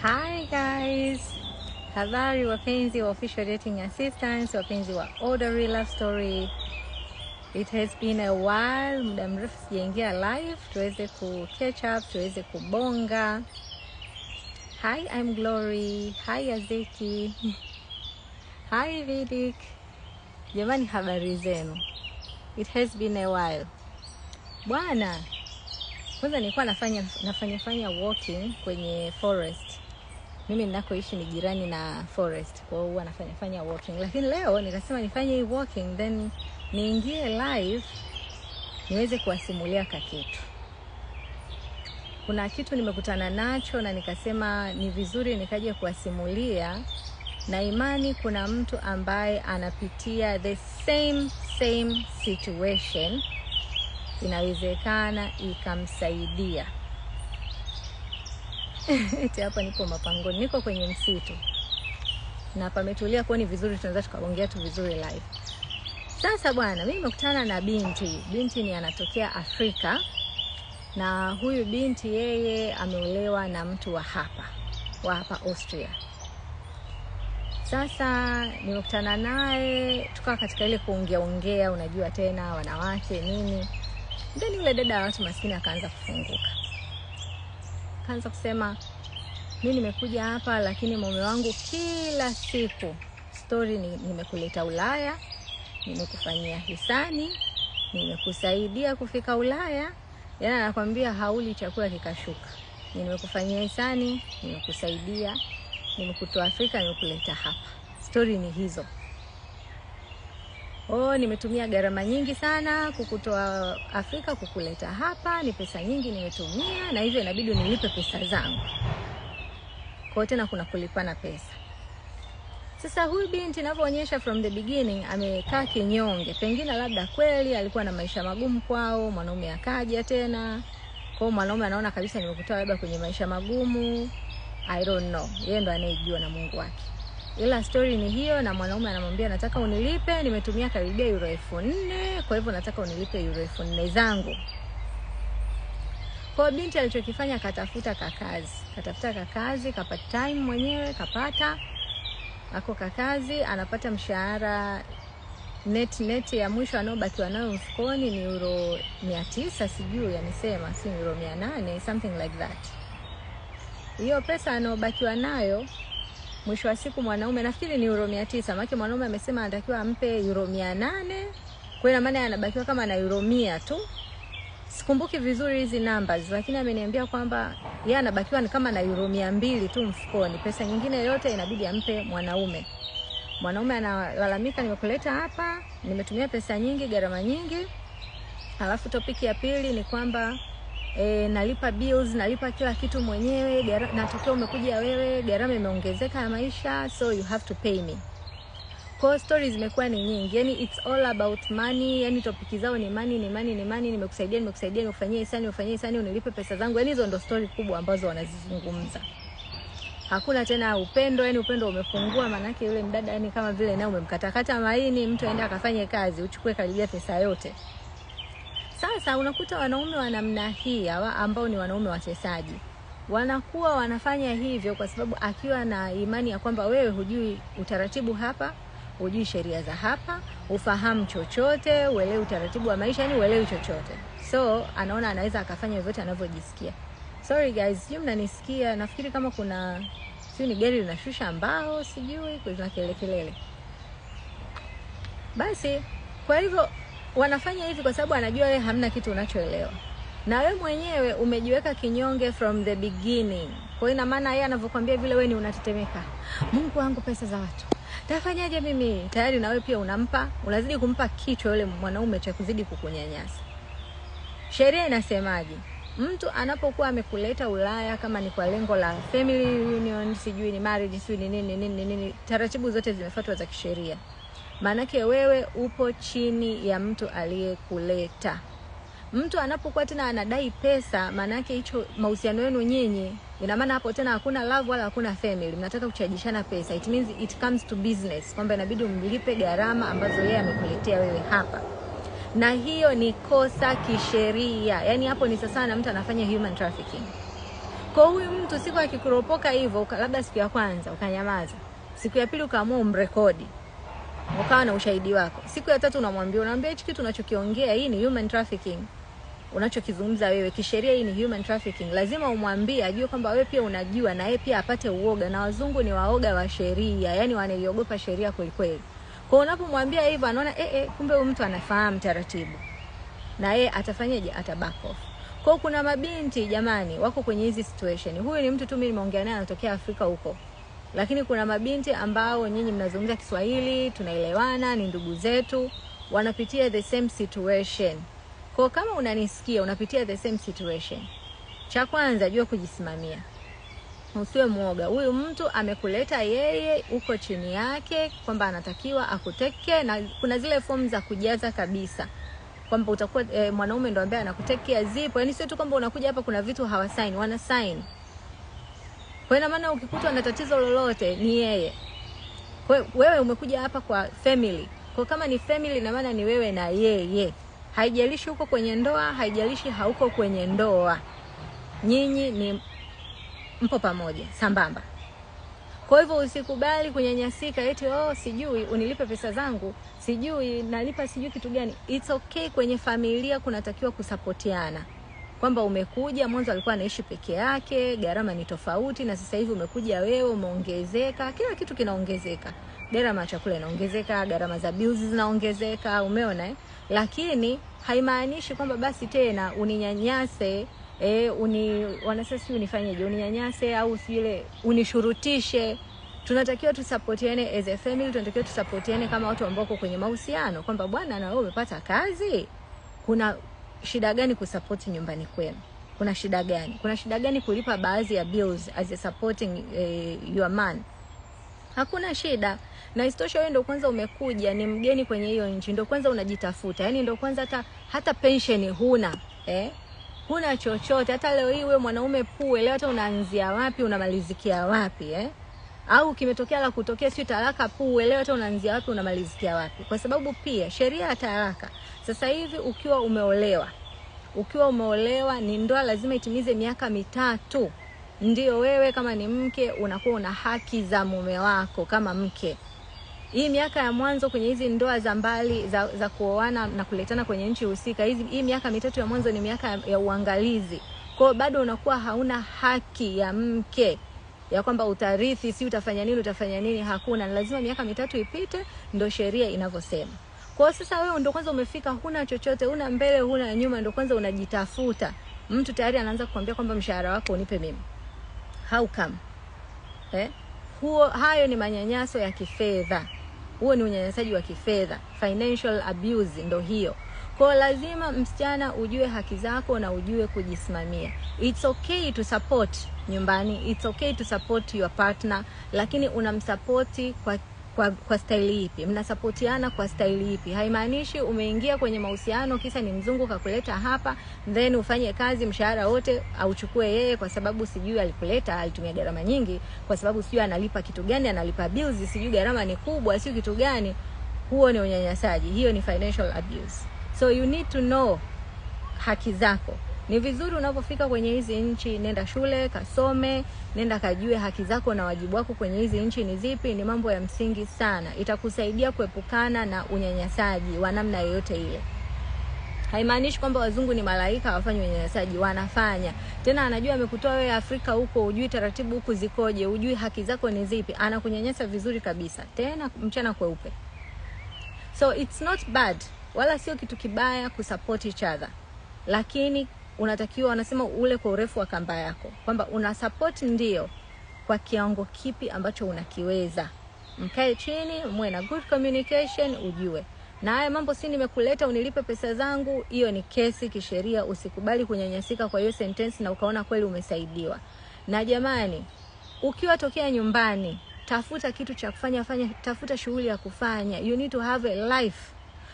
Hi guys, habari wapenzi wa official dating assistants, wapenzi wa Orderly Love Story. It has been a while, muda mrefu sijaingia live, tuweze ku catch up, tuweze kubonga. Hi, I'm Glory. Hi Azeki. Hi Vidik. Jamani, habari zenu? It has been a while. Bwana, kwanza nilikuwa nafanya walking kwenye forest. Mimi ninakoishi ni jirani na forest, kwa hiyo huwa nafanya walking. Lakini leo nikasema nifanye hii walking then niingie live niweze kuwasimulia kitu. Kuna kitu nimekutana nacho na nikasema ni vizuri nikaje kuwasimulia, na imani kuna mtu ambaye anapitia the same situation, inawezekana ikamsaidia. Eti hapa niko mapangoni, niko kwenye msitu na pametulia, kwa ni vizuri tunaweza tukaongea tu vizuri live. Sasa bwana, mimi nimekutana na binti ni anatokea Afrika, na huyu binti yeye ameolewa na mtu wa hapa Austria. Sasa nimekutana naye tukawa katika ile kuongea, unajua tena wanawake nini. Ndio yule dada watu maskini akaanza kufunguka. Kaanza kusema, mimi nimekuja hapa lakini mume wangu kila siku story nimekuleta Ulaya, nimekufanyia hisani, nimekusaidia kufika Ulaya, yana anakuambia hauli chakula kikashuka. Nimekufanyia hisani, nimekusaidia, nimekutoa Afrika, nimekuleta hapa. Story ni hizo. Nimetumia gharama nyingi sana kukutoa Afrika kukuleta hapa, ni pesa nyingi nimetumia, na hivyo inabidi nilipe pesa zangu. Kwa tena kuna kulipana pesa. Sasa huyu binti ninavyoonyesha from the beginning amekaa kinyonge. Pengine labda kweli alikuwa na maisha magumu kwao, mwanaume akaja tena. Kwa mwanaume anaona kabisa nimekutoa labda kwenye maisha magumu. I don't know. Yeye ndo anayejua na Mungu wake. Ila story ni hiyo, na mwanaume anamwambia nataka unilipe, nimetumia karibia euro 4,000, kwa hivyo nataka unilipe euro 4,000 zangu. Kwa binti alichokifanya katafuta kakazi, kapata time mwenyewe, kapata ako kakazi, anapata mshahara net ya mwisho anaobakiwa nayo mfukoni ni euro 900, sijui amesema, si euro 800, something like that. Hiyo pesa anaobakiwa nayo mwisho wa siku mwanaume nafikiri ni euro 900, maana mwanaume amesema anatakiwa ampe euro 800, kwa hiyo maana anabakiwa kama na euro 100 tu. Sikumbuki vizuri hizi numbers, lakini ameniambia kwamba yeye anabakiwa ni kama na euro 200 tu mfukoni. Pesa nyingine yote inabidi ampe mwanaume. Mwanaume analalamika, nimekuleta hapa, nimetumia pesa nyingi, gharama nyingi. Alafu topiki ya pili ni kwamba nalipa bills, nalipa kila kitu mwenyewe, natokea umekuja wewe, gharama imeongezeka ya maisha, so you have to pay me. Kwa stories zimekuwa ni nyingi, yani it's all about money, yani topiki zao ni money, nimekusaidia, nimekufanyia hisani, unilipe pesa zangu. Yani hizo ndo story kubwa ambazo wanazizungumza. Hakuna tena upendo, yani upendo umepungua, manake yule mdada yani kama vile naye umemkatakata maini, mtu aenda akafanye kazi, uchukue karibia pesa yote. Sasa unakuta wanaume wa namna hii ambao ni wanaume watesaji, wanakuwa wanafanya hivyo kwa sababu akiwa na imani ya kwamba wewe hujui utaratibu hapa, hujui sheria za hapa, ufahamu chochote, uelewi utaratibu wa maisha, yani uelewi chochote. So anaona anaweza akafanya vyote anavyojisikia. Sorry guys, sijui mnanisikia, nafikiri kama kuna ni gari linashusha mbao, sijui kuna kelele. Basi kwa hivyo wanafanya hivi kwa sababu anajua wewe hamna kitu unachoelewa. Na wewe mwenyewe umejiweka kinyonge from the beginning. Kwa hiyo ina maana yeye anavyokuambia vile wewe ni unatetemeka. Mungu wangu, pesa za watu. Tafanyaje mimi? Tayari na wewe pia unazidi kumpa kichwa yule mwanaume cha kuzidi kukunyanyasa. Sheria inasemaje? Mtu anapokuwa amekuleta Ulaya kama ni kwa lengo la family reunion, sijui ni marriage, sijui ni nini, taratibu zote zimefuatwa za kisheria. Manake wewe upo chini ya mtu aliyekuleta. Mtu anapokuwa tena anadai pesa, manake hicho mahusiano yenu nyinyi, ina maana hapo tena hakuna love wala hakuna family, mnataka kuchajishana pesa. It means it comes to business, kwamba inabidi umlipe gharama ambazo yeye amekuletea wewe hapa. Na hiyo ni kosa kisheria. Yani hapo ni sasa na mtu anafanya human trafficking. Kwa huyu mtu siku akikuropoka hivyo, labda siku ya kwanza ukanyamaza, siku ya pili ukaamua umrekodi, ukawa na ushahidi wako, siku ya tatu unamwambia hichi kitu unachokiongea hii ni human trafficking, unachokizungumza wewe kisheria hii ni human trafficking. Lazima umwambie ajue kwamba wewe pia unajua, na yeye pia apate uoga. Na wazungu ni waoga wa sheria, yani wanaiogopa sheria kweli kweli. Kwa unapomwambia hivyo anaona kumbe huyu mtu anafahamu taratibu, na yeye atafanyaje? Ataback off. Kwa kuna mabinti jamani wako kwenye hizi situation. Huyu ni mtu tu mimi nimeongea naye anatokea Afrika huko. Lakini kuna mabinti ambao nyinyi mnazungumza Kiswahili, tunaelewana, ni ndugu zetu, wanapitia the same situation. Kwa kama unanisikia unapitia the same situation, cha kwanza jua kujisimamia. Usiwe muoga. Huyu mtu amekuleta yeye uko chini yake kwamba anatakiwa akuteke, na kuna zile form za kujaza kabisa kwamba utakuwa mwanaume ndo ambaye anakutekea zipo. Yaani sio tu kwamba unakuja hapa kuna vitu hawasign, wana sign. Kwa ina maana ukikutwa na tatizo lolote ni yeye. Kwa wewe umekuja hapa kwa family. Kwa kama ni family na maana ni wewe na yeye. Haijalishi uko kwenye ndoa, haijalishi hauko kwenye ndoa. Nyinyi ni mpo pamoja, sambamba. Kwa hivyo usikubali kunyanyasika eti sijui unilipe pesa zangu, sijui nalipa sijui kitu gani. It's okay, kwenye familia kunatakiwa kusapotiana. Kwamba umekuja mwanzo alikuwa anaishi peke yake, gharama ni tofauti, na sasa hivi umekuja wewe umeongezeka, kila kitu kinaongezeka. Gharama ya chakula inaongezeka, gharama za bills zinaongezeka, umeona Lakini haimaanishi kwamba basi tena uninyanyase, wanasema unifanyeje, uninyanyase au usile unishurutishe. Tunatakiwa tusapotiane as a family, tunatakiwa tusapotiane kama watu ambao wako kwenye mahusiano, kwamba bwana na wewe umepata kazi, kuna shida gani kusupport nyumbani kwenu? Kuna shida gani? Kuna shida gani kulipa baadhi ya bills as a supporting your man? Hakuna shida. Na istosha wewe ndio kwanza umekuja, ni mgeni kwenye hiyo nchi, ndio kwanza unajitafuta. Yaani ndio kwanza hata pension huna, huna chochote. Hata leo hii wewe mwanaume pue, leo hata unaanzia wapi unamalizikia wapi Au kimetokea la kutokea sio talaka pue, leo hata unaanzia wapi unamalizikia wapi? Kwa sababu pia sheria ya talaka sasa hivi ukiwa umeolewa ni ndoa lazima itimize miaka 3. Ndio wewe kama ni mke unakuwa una haki za mume wako kama mke. Hii miaka ya mwanzo kwenye hizi ndoa za mbali za kuoana na kuletana kwenye nchi husika, hii miaka 3 ya mwanzo ni miaka ya uangalizi. Kwa bado unakuwa hauna haki ya mke ya kwamba utarithi, si utafanya nini, hakuna. Lazima miaka 3 ipite ndio sheria inavyosema. Kwa sasa wewe ndio kwanza umefika, huna chochote, huna mbele, huna nyuma, ndio kwanza unajitafuta. Mtu tayari anaanza kukuambia kwamba mshahara wako unipe mimi. How come? Hayo ni manyanyaso ya kifedha. Huo ni unyanyasaji wa kifedha. Financial abuse ndio hiyo. Kwa lazima msichana ujue haki zako na ujue kujisimamia. It's okay to support nyumbani, it's okay to support your partner, lakini unamsupport kwa style ipi? Mnasapotiana kwa style ipi? Haimaanishi umeingia kwenye mahusiano kisa ni mzungu kakuleta hapa, then ufanye kazi mshahara wote auchukue yeye kwa sababu sijui alikuleta, alitumia gharama nyingi, kwa sababu sijui analipa kitu gani, analipa bills, sijui gharama ni kubwa, sijui kitu gani. Huo ni unyanyasaji, hiyo ni financial abuse. So you need to know haki zako. Ni vizuri unapofika kwenye hizi nchi, nenda shule, kasome, nenda kajue haki zako na wajibu wako kwenye hizi nchi ni zipi. Ni mambo ya msingi sana. Itakusaidia kuepukana na unyanyasaji wa namna yoyote ile. Haimaanishi kwamba wazungu ni malaika hawafanyi unyanyasaji, wanafanya. Tena anajua amekutoa wewe Afrika huko, ujui taratibu huko zikoje, ujui haki zako ni zipi, anakunyanyasa vizuri kabisa. Tena mchana kweupe. So it's not bad, wala sio kitu kibaya kusupport each other. Lakini unatakiwa, wanasema ule kwa urefu wa kamba yako, kwamba una support ndio kwa kiwango kipi ambacho unakiweza. Mkae chini, muwe na good communication, ujue. Na haya mambo si nimekuleta unilipe pesa zangu, hiyo ni kesi kisheria. Usikubali kunyanyasika kwa hiyo sentence na ukaona kweli umesaidiwa. Na jamani, ukiwa tokea nyumbani, tafuta kitu cha kufanya, tafuta shughuli ya kufanya. You need to have a life.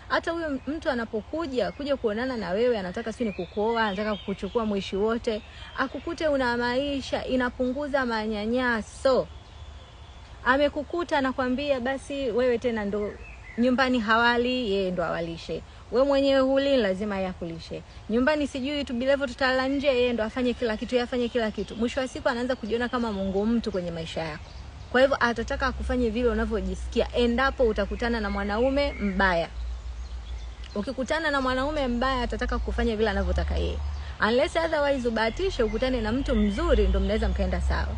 Hata huyo mtu anapokuja kuonana na wewe, anataka ni kukuoa, anataka kukuchukua mwishi wote, akukute una maisha, inapunguza manyanyaso. Amekukuta anakuambia basi wewe tena ndo nyumbani hawali, yeye ndo awalishe. Wewe mwenyewe huli, lazima yeye akulishe. Nyumbani sijui tu bilevo tutalala nje, yeye ndo afanye kila kitu, yeye afanye kila kitu. Mwisho wa siku anaanza kujiona kama Mungu mtu kwenye maisha yako. Kwa hivyo atataka akufanye vile unavyojisikia endapo utakutana na mwanaume mbaya. Ukikutana na mwanaume mbaya atataka kufanya vile anavyotaka yeye. Unless otherwise ubahatishe ukutane na mtu mzuri, ndo mnaweza mkaenda sawa.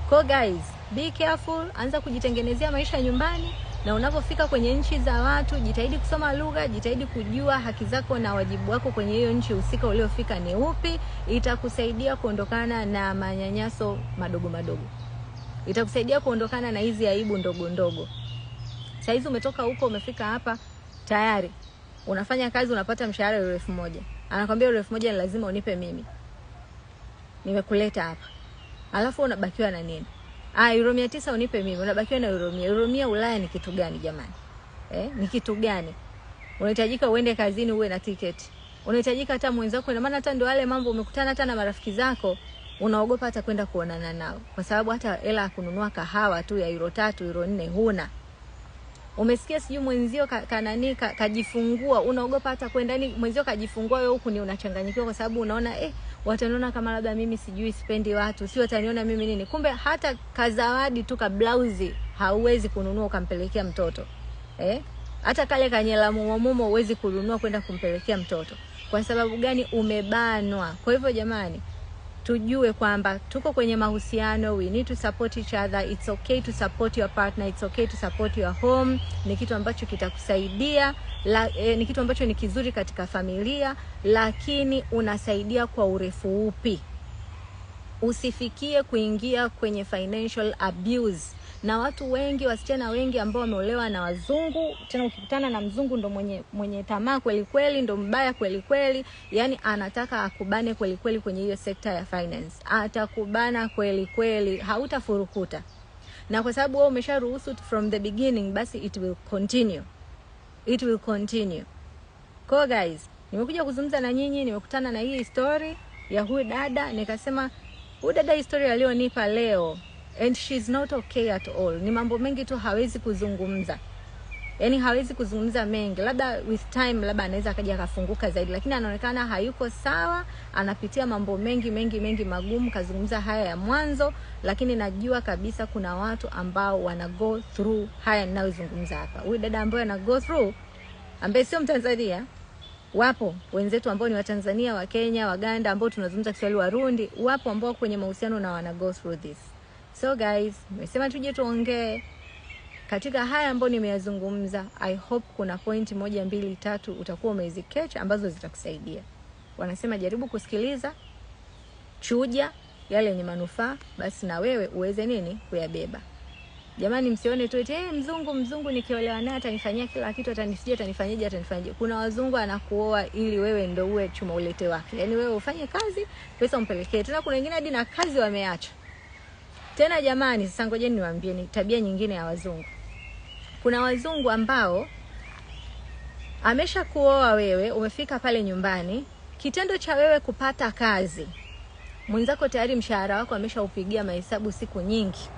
Kwa guys, be careful, anza kujitengenezea maisha nyumbani, na unapofika kwenye nchi za watu jitahidi kusoma lugha, jitahidi kujua haki zako na wajibu wako kwenye hiyo nchi husika uliofika ni upi. Itakusaidia kuondokana na manyanyaso madogo madogo. Itakusaidia kuondokana na hizi aibu ndogo ndogo. Sasa hizi umetoka huko umefika hapa tayari. Unafanya kazi unapata mshahara wa 1000. Anakuambia 1000 ni lazima unipe mimi. Nimekuleta hapa. Alafu unabakiwa na nini? Euro 900 unipe mimi. Unabakiwa na euro 100. Euro 100 Ulaya ni kitu gani jamani? Ni kitu gani? Unahitajika uende kazini uwe na tiketi. Unahitajika hata mwenzako, na maana hata ndio wale mambo umekutana hata na marafiki zako, unaogopa hata kwenda kuonana nao kwa sababu hata hela ya kununua kahawa tu ya euro 3, euro 4 huna. Umesikia sijui mwenzio kajifungua, unaogopa hata kwenda. Ni mwenzio kajifungua, wewe huku ni unachanganyikiwa kwa sababu unaona wataniona kama labda mimi sijui sipendi watu, si wataniona mimi nini. Kumbe hata kazawadi tu ka blouse hauwezi kununua ukampelekea mtoto. Hata kale kanyela mumo huwezi kununua kwenda kumpelekea mtoto. Kwa sababu gani? Umebanwa. Kwa hivyo jamani, tujue kwamba tuko kwenye mahusiano, we need to support each other. It's okay to support your partner, it's okay to support your home. Ni kitu ambacho kitakusaidia, ni kitu ambacho ni kizuri katika familia, lakini unasaidia kwa urefu upi? Usifikie kuingia kwenye financial abuse. Na watu wengi, wasichana wengi ambao wameolewa na wazungu, tena ukikutana na mzungu ndo mwenye tamaa kweli kweli, ndo mbaya kweli kweli, yani anataka akubane kweli kweli kwenye hiyo sekta ya finance. Atakubana kweli kweli, hautafurukuta. Na kwa sababu wewe umesharuhusu from the beginning, basi it will continue. It will continue. Kwa guys, nimekuja kuzungumza na nyinyi, nimekutana na hii story ya huyu dada, nikasema huyu dada historia alionipa leo, and she's not okay at all. Ni mambo mengi tu hawezi kuzungumza. Yani hawezi kuzungumza mengi. Labda with time labda anaweza akaja akafunguka zaidi, lakini anaonekana hayuko sawa, anapitia mambo mengi magumu. Kazungumza haya ya mwanzo, lakini najua kabisa kuna watu ambao wana go through haya ninayozungumza hapa. Huyu dada ambaye ana go through, ambaye sio Mtanzania, wapo wenzetu ambao ni wa Tanzania, wa Kenya, Waganda ambao tunazungumza Kiswahili, Warundi, wapo ambao kwenye mahusiano na wana go through this. So guys, nimesema tuje tuongee katika haya ambayo nimeyazungumza. I hope kuna point 1, 2, 3 utakuwa umezicatch ambazo zitakusaidia. Wanasema jaribu kusikiliza, chuja yale yenye manufaa, basi na wewe uweze nini kuyabeba. Jamani, msione tu mzungu nikiolewa naye atanifanyia kila kitu, atanifanyaje. Kuna wazungu anakuoa ili wewe ndio uwe chuma ulete wake. Yaani wewe ufanye kazi, pesa umpelekee. Tena kuna wengine hadi na kazi wameacha. Tena jamani, sasa ngojeni niwaambie ni tabia nyingine ya wazungu. Kuna wazungu ambao amesha kuoa wewe, umefika pale nyumbani, kitendo cha wewe kupata kazi, mwenzako tayari mshahara wako ameshaupigia mahesabu siku nyingi.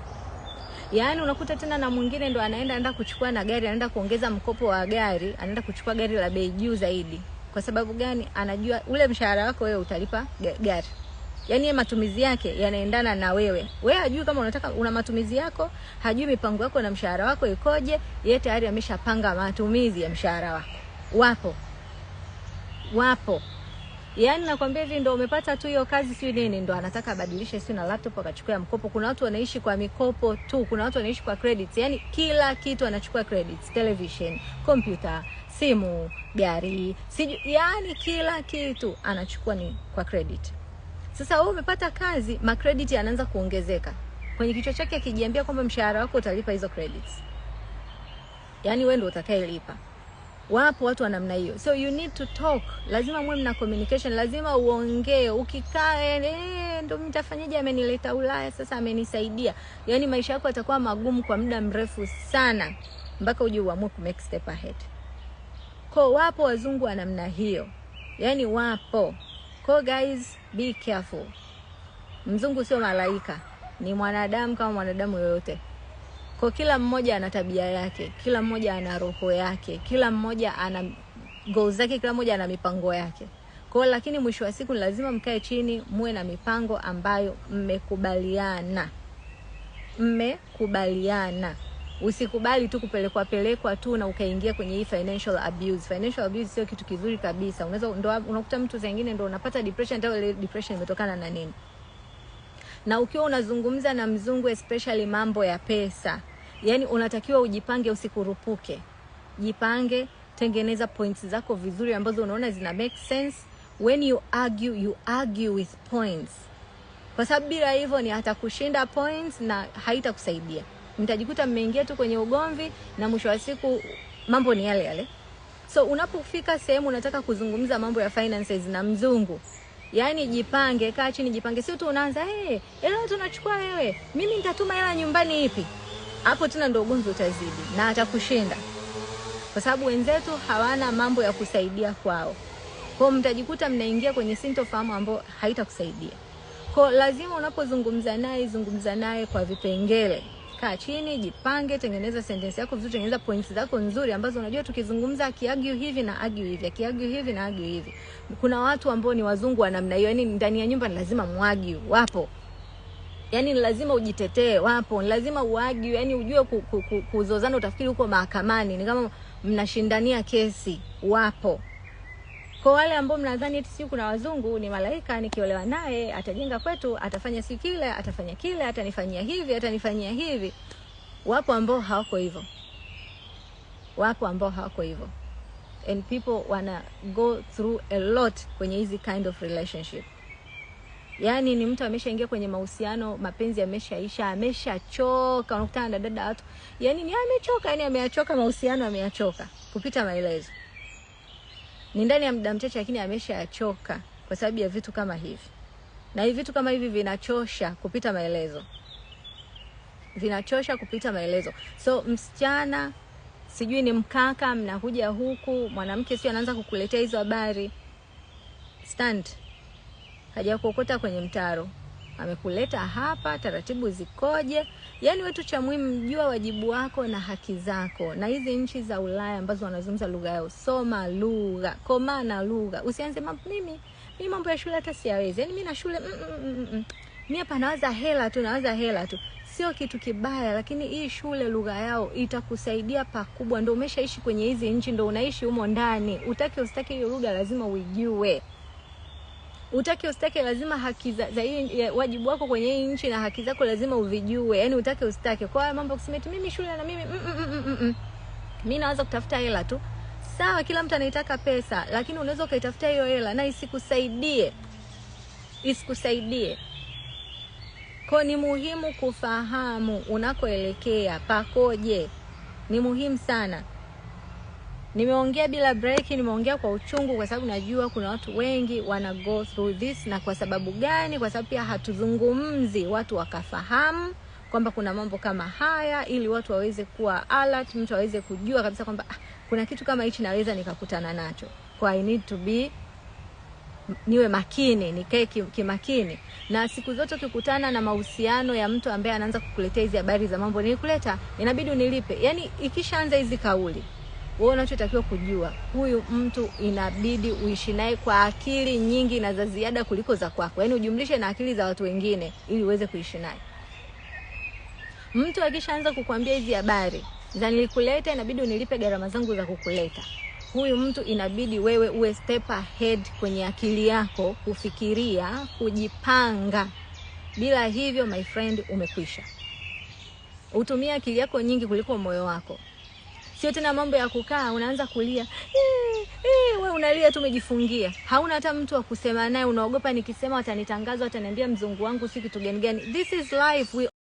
Yaani unakuta tena na mwingine ndo anaenda kuchukua na gari, anaenda kuongeza mkopo wa gari, anaenda kuchukua gari la bei juu zaidi. Kwa sababu gani? Anajua ule mshahara wako wewe utalipa gari. Yaani matumizi yake yanaendana na wewe. Wewe hajui kama unataka una matumizi yako, hajui mipango yako na mshahara wako ikoje, yeye tayari ameshapanga matumizi ya mshahara wako. Wapo. Yaani nakwambia hivi, ndo umepata tu hiyo kazi sio nini, ndo anataka abadilishe sio na laptop akachukua mkopo. Kuna watu wanaishi kwa mikopo tu, kuna watu wanaishi kwa credits. Yaani kila kitu anachukua credits, television, computer, simu, gari, yaani kila kitu anachukua ni kwa credit. Sasa wewe umepata kazi, ma credit yanaanza kuongezeka. Kwenye kichwa chake akijiambia kwamba mshahara wako utalipa hizo credits. Yaani wewe ndio utakayelipa. Wapo watu wa namna hiyo. So you need to talk. Lazima muwe mna communication, lazima uongee. Ukikaa ndio mtafanyaje, amenileta Ulaya sasa amenisaidia. Yaani maisha yako yatakuwa magumu kwa muda mrefu sana mpaka uje uamue ku make step ahead. Kwa wapo wazungu wa namna hiyo. Yaani wapo. Kwa guys, be careful. Mzungu sio malaika, ni mwanadamu kama mwanadamu yoyote. Kwa kila mmoja ana tabia yake, kila mmoja ana roho yake, kila mmoja ana goals zake, kila mmoja ana mipango yake. Kwa hiyo lakini mwisho wa siku lazima mkae chini muwe na mipango ambayo mmekubaliana. Usikubali tu kupelekwa tu na ukaingia kwenye hii financial abuse. Financial abuse sio kitu kizuri kabisa. Unakuta mtu zingine ndio unapata depression, hata ile depression imetokana na nini? Na ukiwa unazungumza na mzungu especially mambo ya pesa, yani unatakiwa ujipange, usikurupuke. Jipange, tengeneza points zako vizuri ambazo unaona zina make sense. When you argue with points. Kwa sababu bila hivyo ni hata kushinda points na haitakusaidia. Mtajikuta mmeingia tu kwenye ugomvi na mwisho wa siku mambo ni yale yale. So unapofika sehemu unataka kuzungumza mambo ya finances na mzungu, yani jipange, kaa chini jipange. Sio tu unaanza hela tunachukua wewe, mimi nitatuma hela nyumbani ipi? Hapo tena ndio ugomvi utazidi na atakushinda. Kwa sababu wenzetu hawana mambo ya kusaidia kwao. Kwa mtajikuta mnaingia kwenye sintofahamu ambayo haitakusaidia. Kwa lazima unapozungumza naye kwa vipengele. Kaa chini, jipange, tengeneza sentence yako vizuri, tengeneza points zako nzuri ambazo unajua tukizungumza akiargue hivi na argue hivi, akiargue hivi na argue hivi. Kuna watu ambao ni wazungu wa namna hiyo, yani ndani ya nyumba ni lazima muargue, wapo. Yani ni lazima ujitetee, wapo. Ni lazima uargue, yani ujue kuzozana utafikiri huko mahakamani, ni kama mnashindania kesi, wapo. Kwa wale ambao mnadhani eti kuna wazungu ni malaika, nikiolewa naye atajenga kwetu, atafanya kile, atafanya kile, atanifanyia hivi, wapo ambao hawako hivyo. And people wanna go through a lot kwenye hizi kind of relationship. Yani ni mtu ameshaingia kwenye mahusiano, mapenzi yameshaisha, ameshachoka, unakutana na dada watu. Yani ni amechoka, yani ameachoka mahusiano, ameachoka kupita maelezo. Ni ndani ya muda mchache lakini ameshachoka kwa sababu ya vitu kama hivi. Na hivi vitu kama hivi vinachosha kupita maelezo. So msichana, sijui ni mkaka, mnakuja huku, mwanamke sio anaanza kukuletea hizo habari. Stand. Haja kuokota kwenye mtaro. Amekuleta hapa, taratibu zikoje? Yani wetu cha muhimu, jua wajibu wako na haki zako. Na hizi nchi za Ulaya ambazo wanazungumza lugha yao, soma lugha, koma na lugha. Usianze mimi mambo ya shule hata siyawezi. Yani mimi na shule mimi hapa nawaza hela tu. Sio kitu kibaya, lakini hii shule lugha yao itakusaidia pakubwa. Ndio umeshaishi kwenye hizi nchi, ndio unaishi humo ndani. Utaki usitaki hiyo lugha lazima uijue. Utaki usitaki lazima haki za wajibu wako kwenye hii nchi na haki zako lazima uvijue. Yani utaki usitaki. Kwa mambo kusema mimi shule na mimi mimi naweza kutafuta hela tu. Sawa, kila mtu anaitaka pesa, lakini unaweza ukaitafuta hiyo hela na isikusaidie. Kwa ni muhimu kufahamu unakoelekea pakoje. Ni muhimu sana. Nimeongea bila break, nimeongea kwa uchungu kwa sababu najua kuna watu wengi wana go through this. Na kwa sababu gani? Kwa sababu pia hatuzungumzi watu wakafahamu kwamba kuna mambo kama haya, ili watu waweze kuwa alert, mtu aweze kujua kabisa kwamba kuna kitu kama hichi naweza nikakutana nacho. Kwa I need to be, niwe makini, nikae kimakini. Na siku zote ukikutana na mahusiano ya mtu ambaye anaanza kukuletea hizi habari za mambo nilikuleta, inabidi unilipe. Yani ikishaanza hizi kauli, wewe unachotakiwa kujua, huyu mtu inabidi uishi naye kwa akili nyingi na za ziada kuliko za kwako. Yani ujumlishe na akili za watu wengine ili uweze kuishi naye. Mtu akishaanza kukuambia hizi habari za nilikuleta, inabidi unilipe gharama zangu za kukuleta, huyu mtu inabidi wewe uwe step ahead kwenye akili yako, kufikiria, kujipanga. Bila hivyo my friend, umekwisha. Utumia akili yako nyingi kuliko moyo wako. Sio tena mambo ya kukaa unaanza kulia. Wewe unalia tu umejifungia. Hauna hata mtu wa kusema naye, unaogopa nikisema watanitangaza, wataniambia mzungu wangu si kitu gani. This is life. We